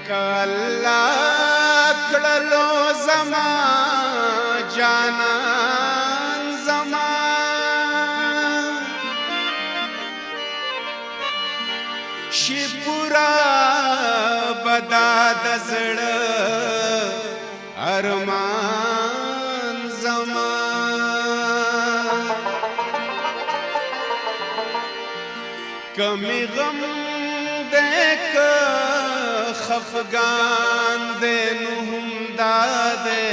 کالله کړلو زما جانان زما شي پورا بدا د زړه ارمان زما کمی غم دیک خفگان دے نهم دادے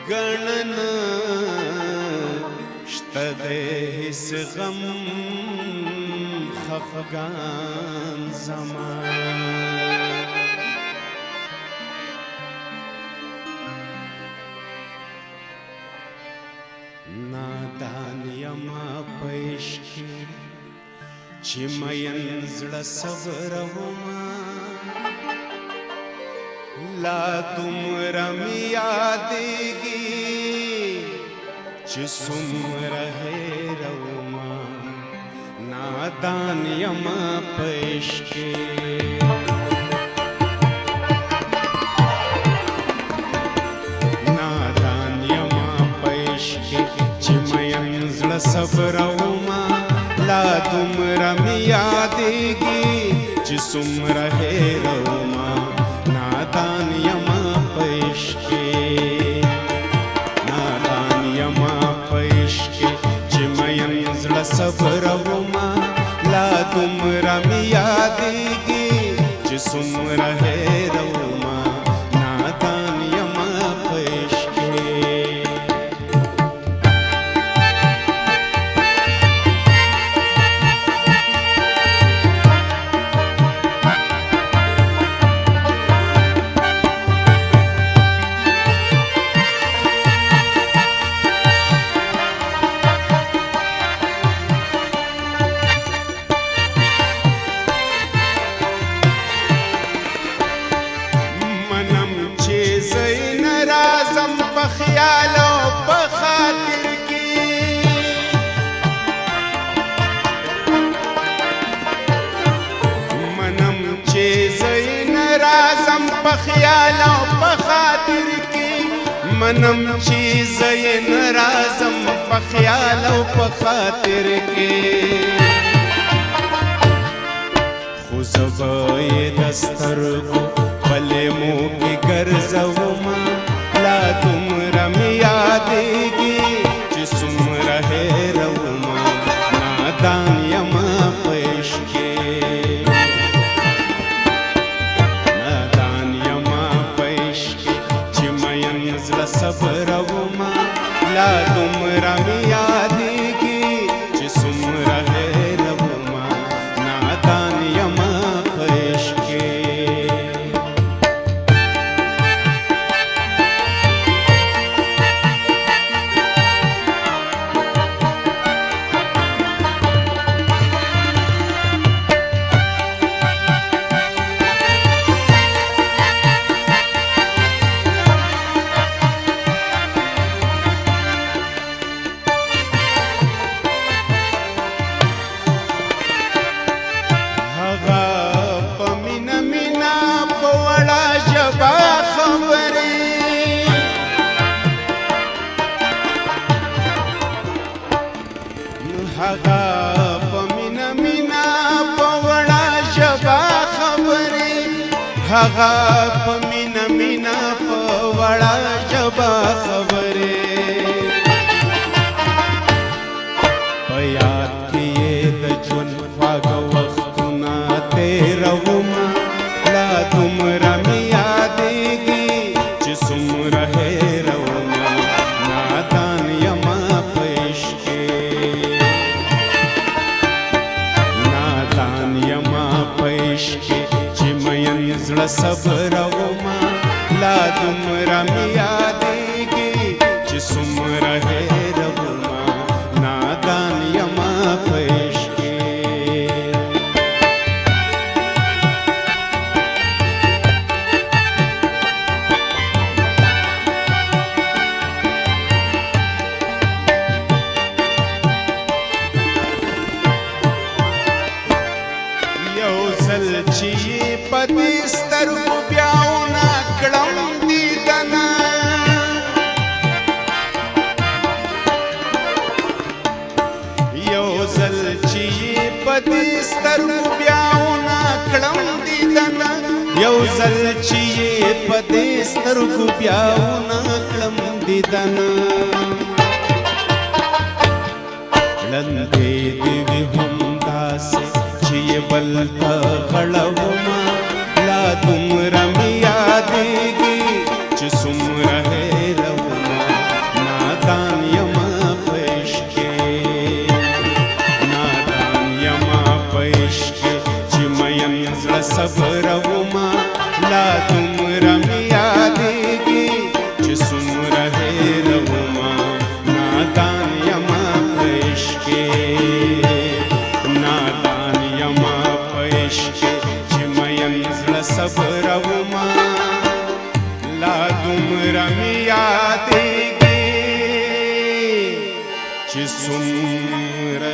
گنن شتدے اس غم خفگان زمان نادان یما پیشکی چی مین زړه صبروما لا تمره می یادېږي چې څومره هېروما نادان یما پیشکی صبروما لا تمره می یادېږي چې څومره هېروما نادان یما په عشق کې نادان یما په عشق کې چې مین زړه صبروما لا تمره می یادېږي چې څومره هېروما نادان یما په عشق کې خیال او په خاطر کې منم چې زین رازم په خیال او په خاطر کې منم چې زین رازم په خیال او په خاطر کې خو زبای دسترګو بلې مو کې ګرځوما لا تمره می یادېږي چې څومره هېروما نادان یما په عشق کې نادان یما په عشق کې چې مین زړه صبروما لا تمره می یادېږي چې څومره هېروما نادان یما په عشق کې هغه په مینا مینا په وړه ژبه خبرې هغه په مینا مینا په وړه ژبه خبرې په یاد کې یې د ژوند خواږه وختونه تېرومه لا دومره مې یادېږي چې څومره هېرومه نادان یما په عشق کې چې مین زړه صبروما لا دومره مې یادېږي چې څومره هېروما نادان یما په عشق کې سترګو بیاونه کړم دیدنه یو ځل چې یې په دې سترګو بیاونه کړم دیدنه ړندې دې وي همداسې چې یې بل ته غړومه لا دومره مې یادېږي چې څومره هېرومه نادان یمه په عشق کې نادان یمه په عشق کې چې مین زړه صبرومه لا دومره مې یادېږي چې څومره هېرومه نادان یمه په عشق کې نادان یمه په عشق کې چې مین زړه صبرومه لا دومره مې یادېږي چې څومره